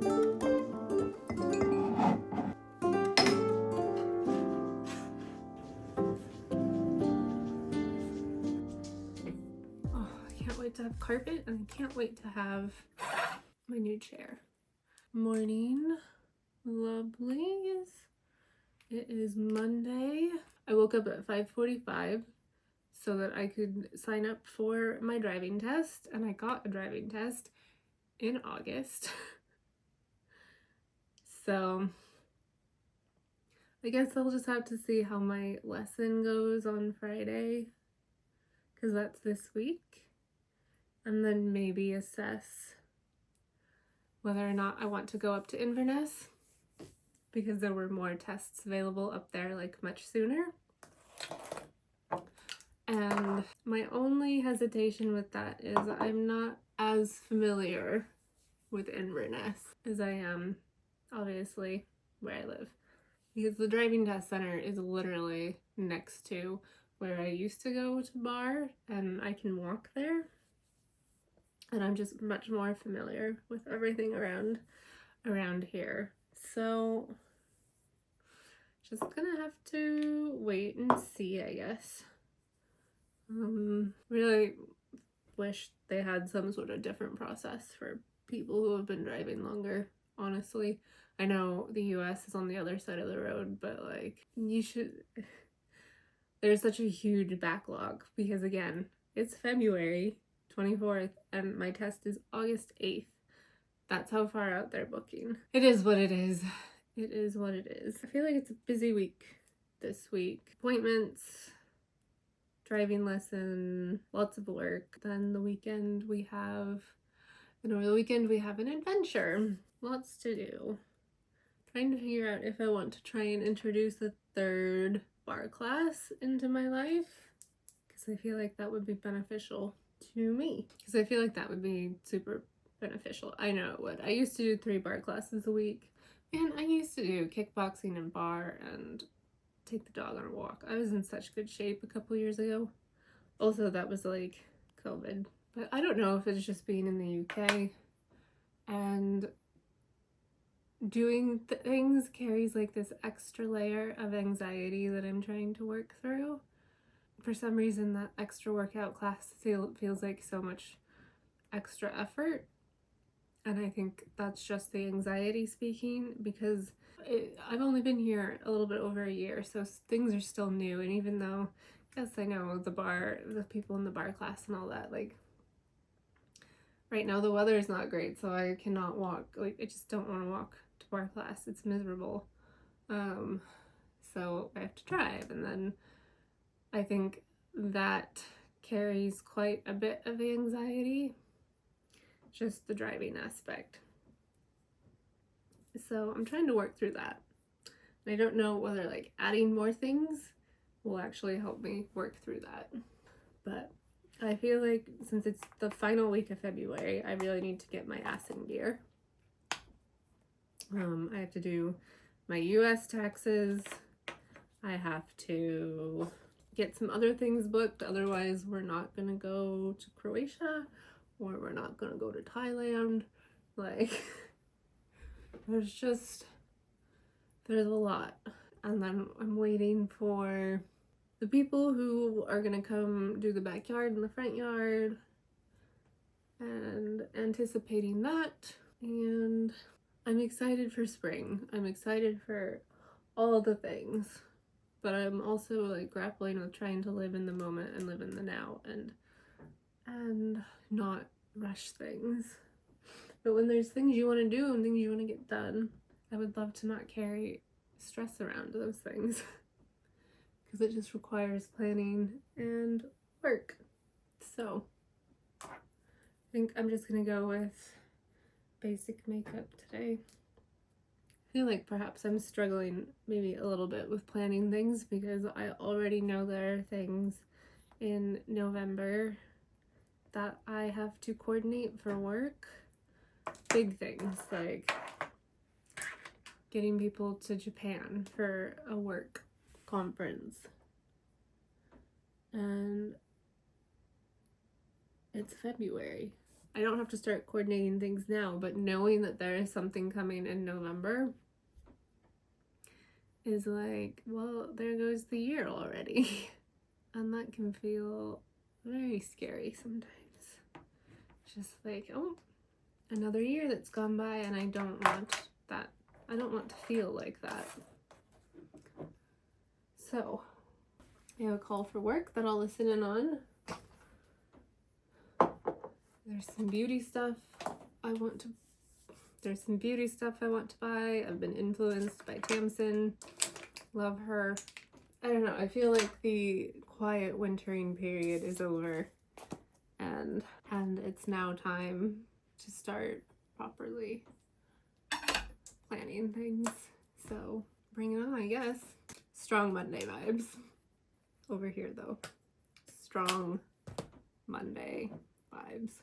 I can't wait to have carpet, and I can't wait to have my new chair. Morning, lovelies. It is Monday. I woke up at 5:45 so that I could sign up for my driving test, and I got a driving test in August. So I guess I'll just have to see how my lesson goes on Friday, because that's this week, and then maybe assess whether or not I want to go up to Inverness, because there were more tests available up there like much sooner. And my only hesitation with that is I'm not as familiar with Inverness as I am, obviously, where I live. Because the driving test center is literally next to where I used to go to bar, and I can walk there. And I'm just much more familiar with everything around here. So just gonna have to wait and see, I guess. Really wish they had some sort of different process for people who have been driving longer, honestly. I know the US is on the other side of the road, but like, there's such a huge backlog because, again, it's February 24th and my test is August 8th. That's how far out they're booking. It is what it is. It is what it is. I feel like it's a busy week this week. Appointments, driving lesson, lots of work. Then the weekend we have an adventure. Lots to do. Trying to figure out if I want to try and introduce a third bar class into my life, because I feel like that would be beneficial to me. Because I feel like that would be super beneficial. I know it would. I used to do 3 bar classes a week, and I used to do kickboxing and bar and take the dog on a walk. I was in such good shape a couple years ago. Also, that was like COVID. But I don't know if it's just being in the UK and doing things carries like this extra layer of anxiety that I'm trying to work through. For some reason, that extra workout class feels like so much extra effort. And I think that's just the anxiety speaking, because I've only been here a little bit over a year, so things are still new. And even though, yes, I know the people in the bar class and all that, like, right now the weather is not great, so I cannot walk. Like, I just don't want to walk to bar class. It's miserable. So I have to drive, and then I think that carries quite a bit of the anxiety, just the driving aspect. So I'm trying to work through that. And I don't know whether like adding more things will actually help me work through that. But I feel like since it's the final week of February, I really need to get my ass in gear. I have to do my US taxes. I have to get some other things booked, otherwise we're not gonna go to Croatia, or we're not gonna go to Thailand. Like, there's a lot. And then I'm waiting for the people who are gonna come do the backyard and the front yard, and anticipating that. And I'm excited for spring. I'm excited for all the things, but I'm also like grappling with trying to live in the moment and live in the now and not rush things. But when there's things you want to do and things you want to get done, I would love to not carry stress around those things, because it just requires planning and work. So I think I'm just gonna go with basic makeup today. I feel like perhaps I'm struggling maybe a little bit with planning things, because I already know there are things in November that I have to coordinate for work. Big things like getting people to Japan for a work conference. And it's February. I don't have to start coordinating things now, but knowing that there is something coming in November is like, well, there goes the year already. And that can feel very scary sometimes. Just like, oh, another year that's gone by, and I don't want that. I don't want to feel like that. So, I have a call for work that I'll listen in on. There's some beauty stuff I want to buy. I've been influenced by Tamsin. Love her. I don't know, I feel like the quiet wintering period is over, and it's now time to start properly planning things. So bring it on, I guess. Strong Monday vibes over here though. Strong Monday vibes.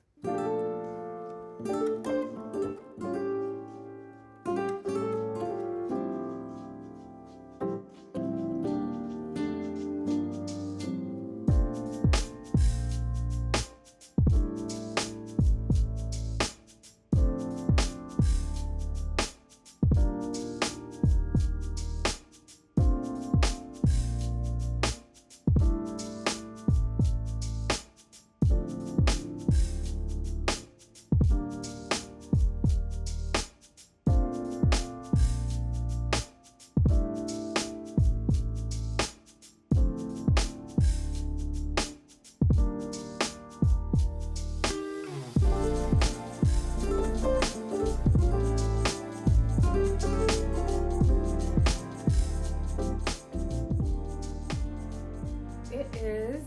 It is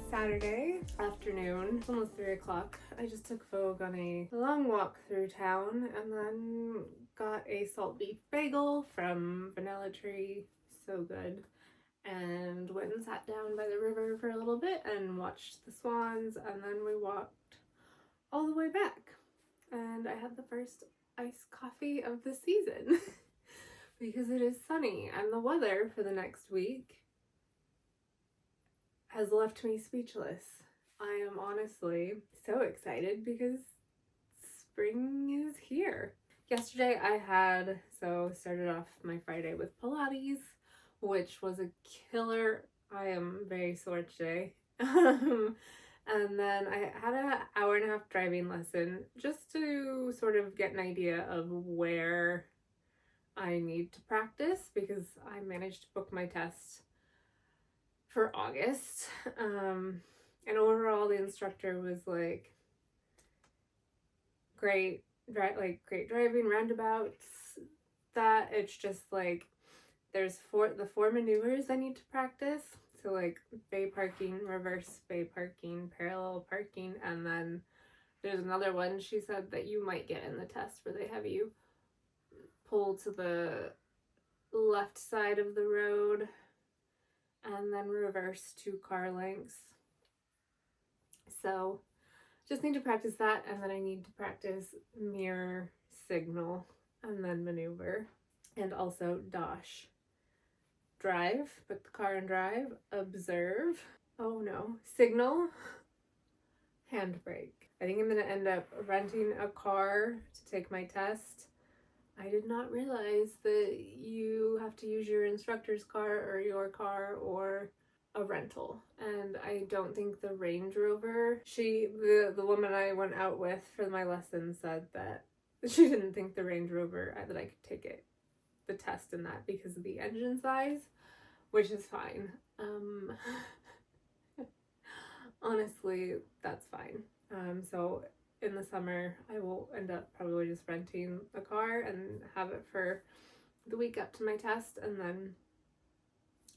Saturday afternoon. It's almost 3 o'clock. I just took Vogue on a long walk through town and then got a salt beef bagel from Vanilla Tree. So good. And went and sat down by the river for a little bit and watched the swans, and then we walked all the way back. And I had the first iced coffee of the season because it is sunny, and the weather for the next week has left me speechless. I am honestly so excited because spring is here. Yesterday I started off my Friday with Pilates, which was a killer. I am very sore today. And then I had an hour and a half driving lesson just to sort of get an idea of where I need to practice, because I managed to book my test for August. And overall the instructor was like, great driving, roundabouts, that it's just like there's the four maneuvers I need to practice. So like bay parking, reverse bay parking, parallel parking, and then there's another one she said that you might get in the test where they have you pull to the left side of the road and then reverse 2 car lengths. So just need to practice that, and then I need to practice mirror, signal, and then maneuver, and also dash. Drive, put the car in drive, observe, oh no, signal, handbrake. I think I'm gonna end up renting a car to take my test. I did not realize that you have to use your instructor's car or your car or a rental, and I don't think the Range Rover, the woman I went out with for my lesson said that she didn't think the Range Rover that I could take the test in that because of the engine size, which is fine. Honestly, that's fine. So in the summer I will end up probably just renting a car and have it for the week up to my test, and then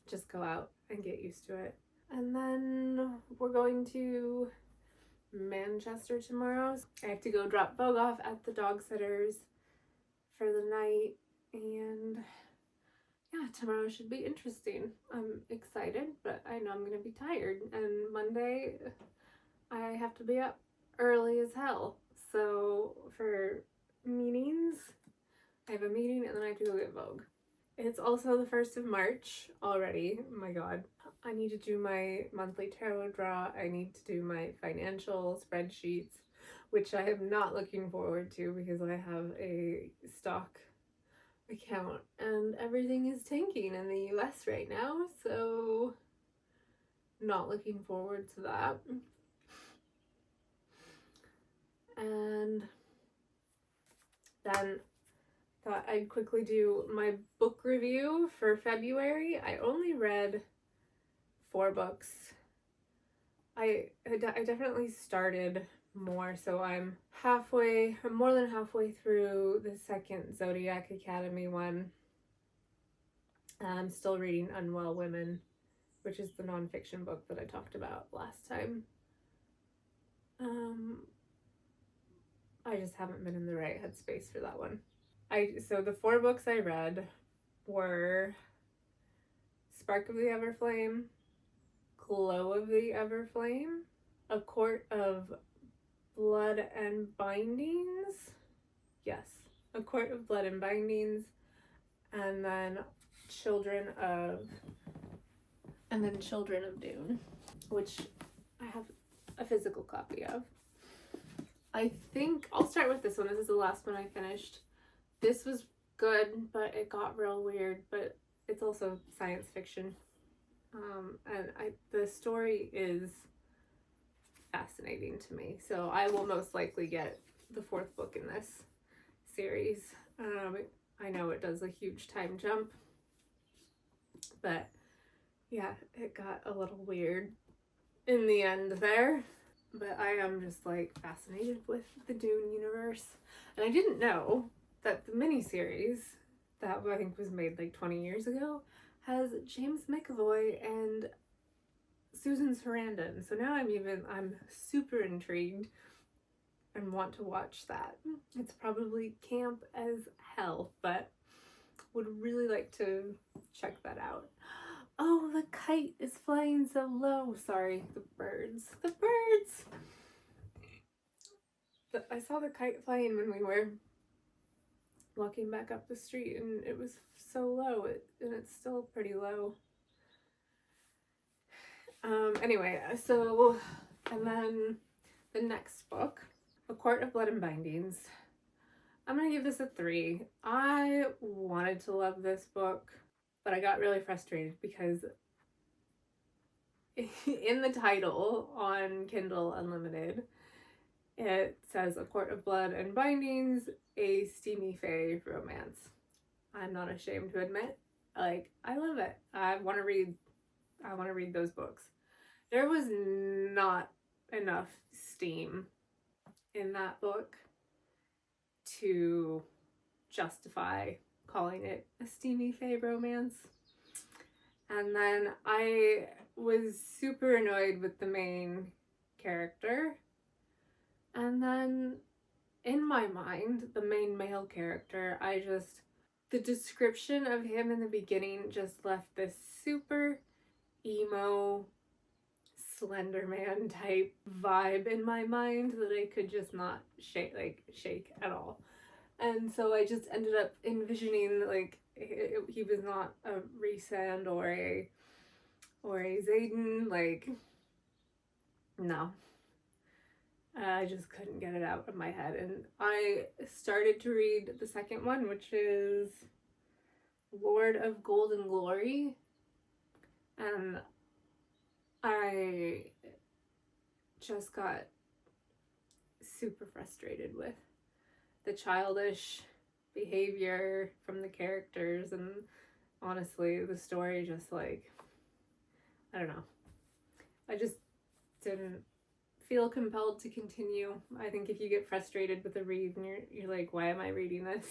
just go out and get used to it. And then we're going to Manchester tomorrow. I have to go drop Vogue off at the dog sitters for the night, and yeah, tomorrow should be interesting. I'm excited, but I know I'm gonna be tired, and Monday I have to be up early as hell. So for meetings, I have a meeting and then I have to go get Vogue. It's also the 1st of March already. Oh my god. I need to do my monthly tarot draw. I need to do my financial spreadsheets, which I am not looking forward to because I have a stock account and everything is tanking in the US right now, so not looking forward to that. And then thought I'd quickly do my book review for February. I only read 4 books. I definitely started more, so I'm more than halfway through the second Zodiac Academy one. I'm still reading Unwell Women, which is the nonfiction book that I talked about last time. I just haven't been in the right headspace for that one. So the 4 books I read were Spark of the Everflame, Glow of the Everflame, A Court of Blood and Bindings. Yes, A Court of Blood and Bindings, and then Children of Dune, which I have a physical copy of. I think I'll start with this one. This is the last one I finished. This was good, but it got real weird, but it's also science fiction. And the story is fascinating to me, so I will most likely get the 4th book in this series. I know it does a huge time jump, but yeah, it got a little weird in the end there. But I am just like fascinated with the Dune universe, and I didn't know that the miniseries that I think was made like 20 years ago has James McAvoy and Susan Sarandon. So now I'm super intrigued and want to watch that. It's probably camp as hell, but would really like to check that out. Oh, the kite is flying so low. Sorry, the birds. The birds! I saw the kite flying when we were walking back up the street, and it was so low, and it's still pretty low. Anyway, so, and then the next book, A Court of Blood and Bindings. I'm gonna give this a 3. I wanted to love this book, but I got really frustrated because in the title on Kindle Unlimited, it says A Court of Blood and Bindings, a steamy fae romance. I'm not ashamed to admit, like, I love it. I want to read those books. There was not enough steam in that book to justify calling it a steamy fae romance. And then I was super annoyed with the main character. And then in my mind, the main male character, the description of him in the beginning just left this super emo Slender Man type vibe in my mind that I could just not shake at all. And so I just ended up envisioning like he was not a Rhysand or a Xaden, like, no. I just couldn't get it out of my head. And I started to read the second one, which is Lord of Gold and Glory. And I just got super frustrated with the childish behavior from the characters, and honestly, the story just like, I don't know. I just didn't feel compelled to continue. I think if you get frustrated with a read and you're like, why am I reading this?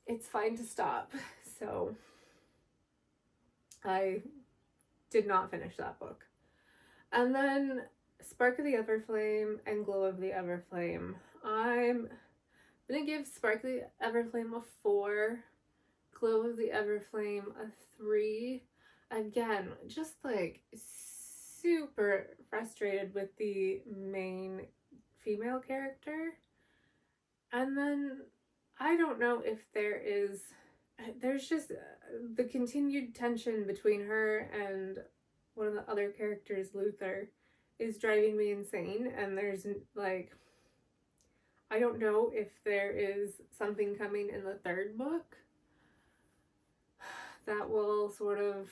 It's fine to stop. So I did not finish that book. And then Spark of the Everflame and Glow of the Everflame. I'm gonna give Spark of the Everflame a 4, Glow of the Everflame a 3. Again, just like super frustrated with the main female character. And then I don't know if there's just the continued tension between her and one of the other characters, Luther, is driving me insane, and there's like, I don't know if there is something coming in the third book that will sort of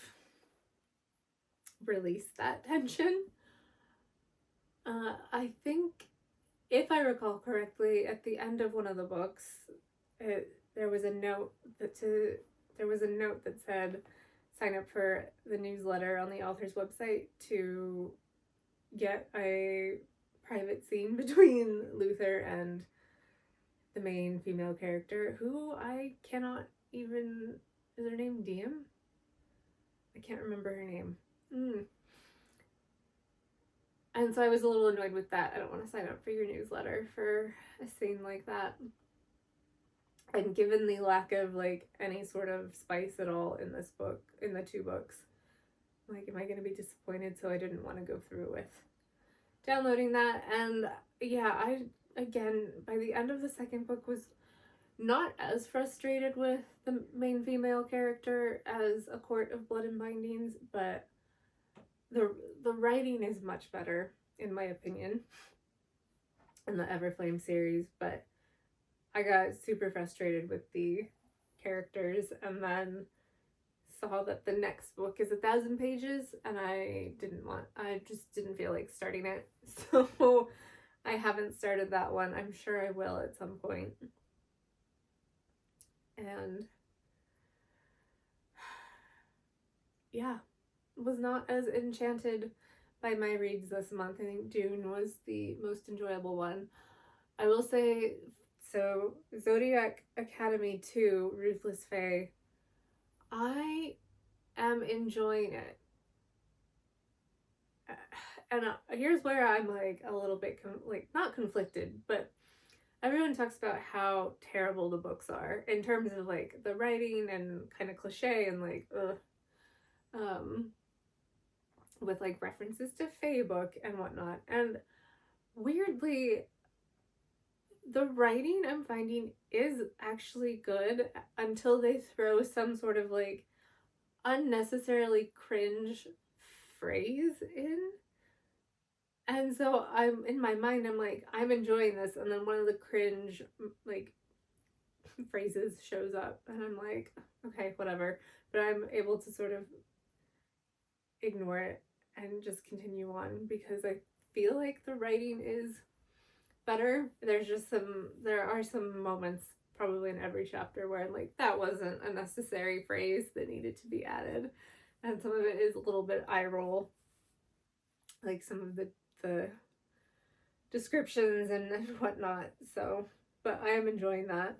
release that tension. I think, if I recall correctly, at the end of one of the books, there was a note that said, sign up for the newsletter on the author's website to get a private scene between Luther and the main female character, who I cannot even, is her name Diem? I can't remember her name. And so I was a little annoyed with that. I don't want to sign up for your newsletter for a scene like that. And given the lack of like any sort of spice at all in this book, in the two books, like, am I going to be disappointed? So I didn't want to go through with downloading that. And yeah, I, again, by the end of the second book, was not as frustrated with the main female character as A Court of Blood and Bindings, but the writing is much better, in my opinion, in the Everflame series. But I got super frustrated with the characters, and then saw that the next book is 1,000 pages, and I just didn't feel like starting it. So I haven't started that one. I'm sure I will at some point. And yeah, was not as enchanted by my reads this month. I think Dune was the most enjoyable one. I will say, so Zodiac Academy 2, Ruthless Fae, I am enjoying it. And here's where I'm like a little bit not conflicted, but everyone talks about how terrible the books are in terms of like the writing and kind of cliche and like with like references to Fae book and whatnot. And weirdly, the writing I'm finding is actually good until they throw some sort of like unnecessarily cringe phrase in. And so I'm, in my mind, I'm like, I'm enjoying this, and then one of the cringe like phrases shows up, and I'm like, okay, whatever. But I'm able to sort of ignore it and just continue on because I feel like the writing is better. There are some moments probably in every chapter where I'm like, that wasn't a necessary phrase that needed to be added. And some of it is a little bit eye roll, like some of the descriptions and whatnot. So, but I am enjoying that,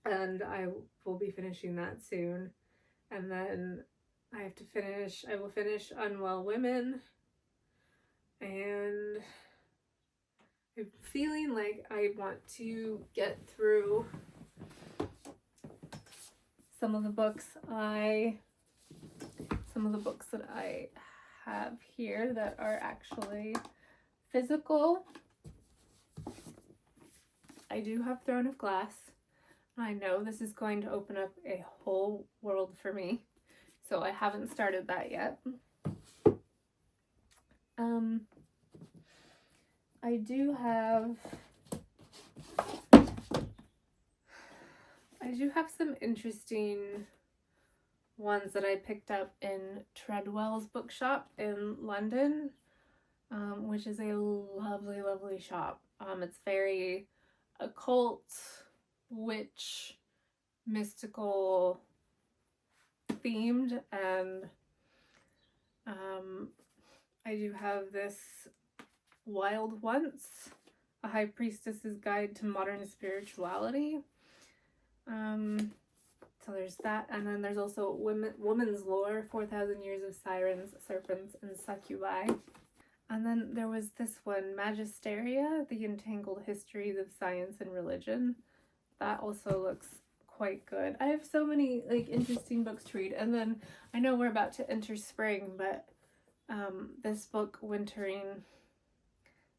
and I will be finishing that soon. And then I will finish Unwell Women, and I'm feeling like I want to get through some of the books that I have here that are actually physical. I do have Throne of Glass. I know this is going to open up a whole world for me, so I haven't started that yet. I do have some interesting ones that I picked up in Treadwell's bookshop in London, which is a lovely, lovely shop. It's very occult, witch, mystical themed, and I do have this Wild Once, A High Priestess's Guide to Modern Spirituality. So there's that, and then there's also Woman's Lore, 4,000 Years of Sirens, Serpents, and Succubi. And then there was this one, Magisteria, The Entangled Histories of Science and Religion. That also looks quite good. I have so many like interesting books to read. And then I know we're about to enter spring, but this book, Wintering,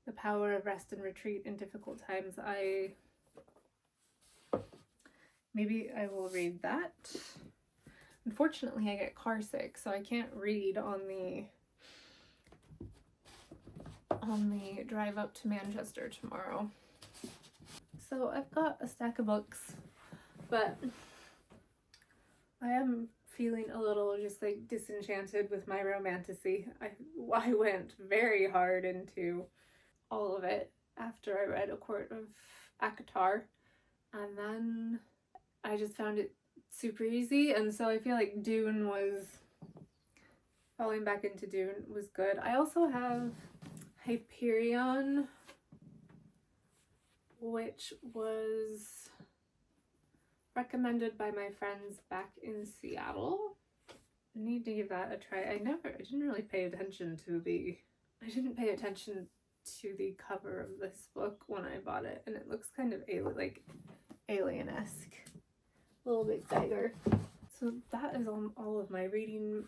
The Power of Rest and Retreat in Difficult Times, maybe I will read that. Unfortunately, I get car sick, so I can't read on the on the drive up to Manchester tomorrow. So I've got a stack of books, but I am feeling a little just like disenchanted with my romantasy. I went very hard into all of it after I read A Court of Akatar, and then I just found it super easy, and so I feel like falling back into Dune was good. I also have Hyperion, which was recommended by my friends back in Seattle. I need to give that a try. I didn't really pay attention to the cover of this book when I bought it, and it looks kind of alien-esque. A little bit dagger. So that is all of my reading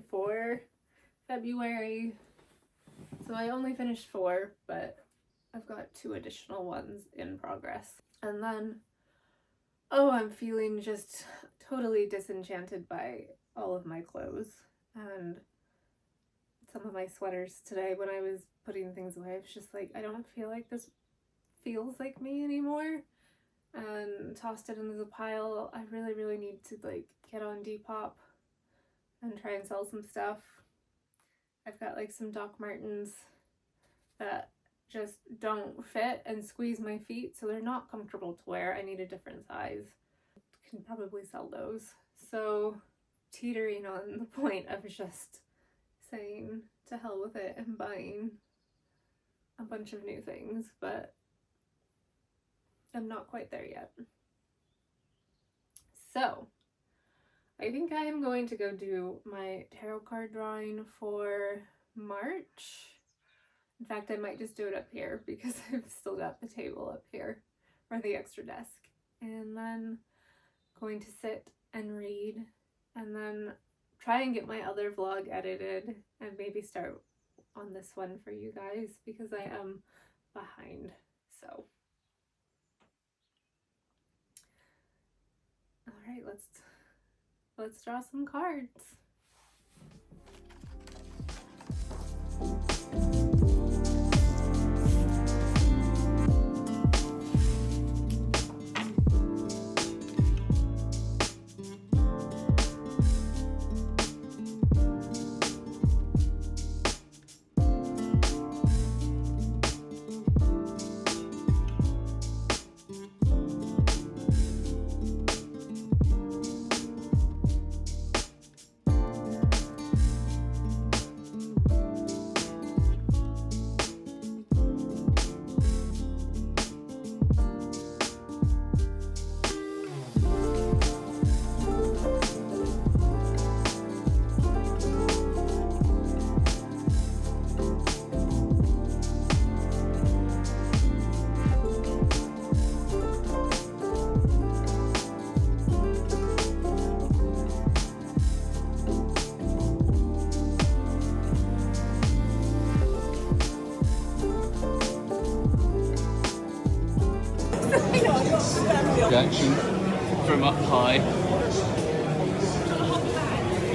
for February. So I only finished 4, but I've got 2 additional ones in progress. And then, I'm feeling just totally disenchanted by all of my clothes and some of my sweaters today. When I was putting things away, I was just like, I don't feel like this feels like me anymore, and tossed it into the pile. I really, really need to like get on Depop and try and sell some stuff. I've got like some Doc Martens that just don't fit and squeeze my feet, so they're not comfortable to wear. I need a different size. Can probably sell those. So teetering on the point of just saying to hell with it and buying a bunch of new things, but I'm not quite there yet. So I think I am going to go do my tarot card drawing for March. In fact, I might just do it up here because I've still got the table up here, or the extra desk. And then going to sit and read, and then try and get my other vlog edited and maybe start on this one for you guys because I am behind. So all right, let's draw some cards. Projection from up high.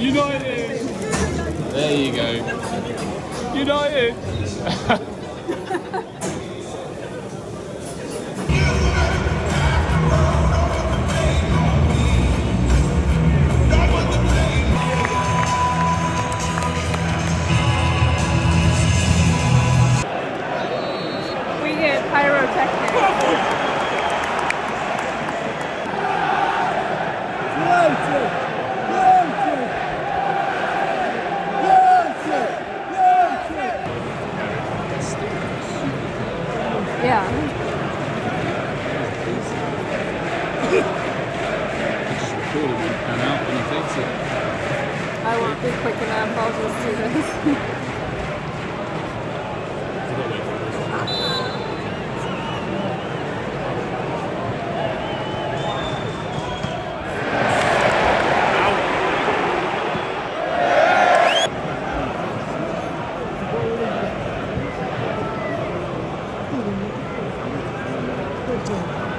United! There you go. United! We get pyrotechnics. Yeah. Just record it and out when he takes it. I won't be quick enough, I'll just do this. Good job.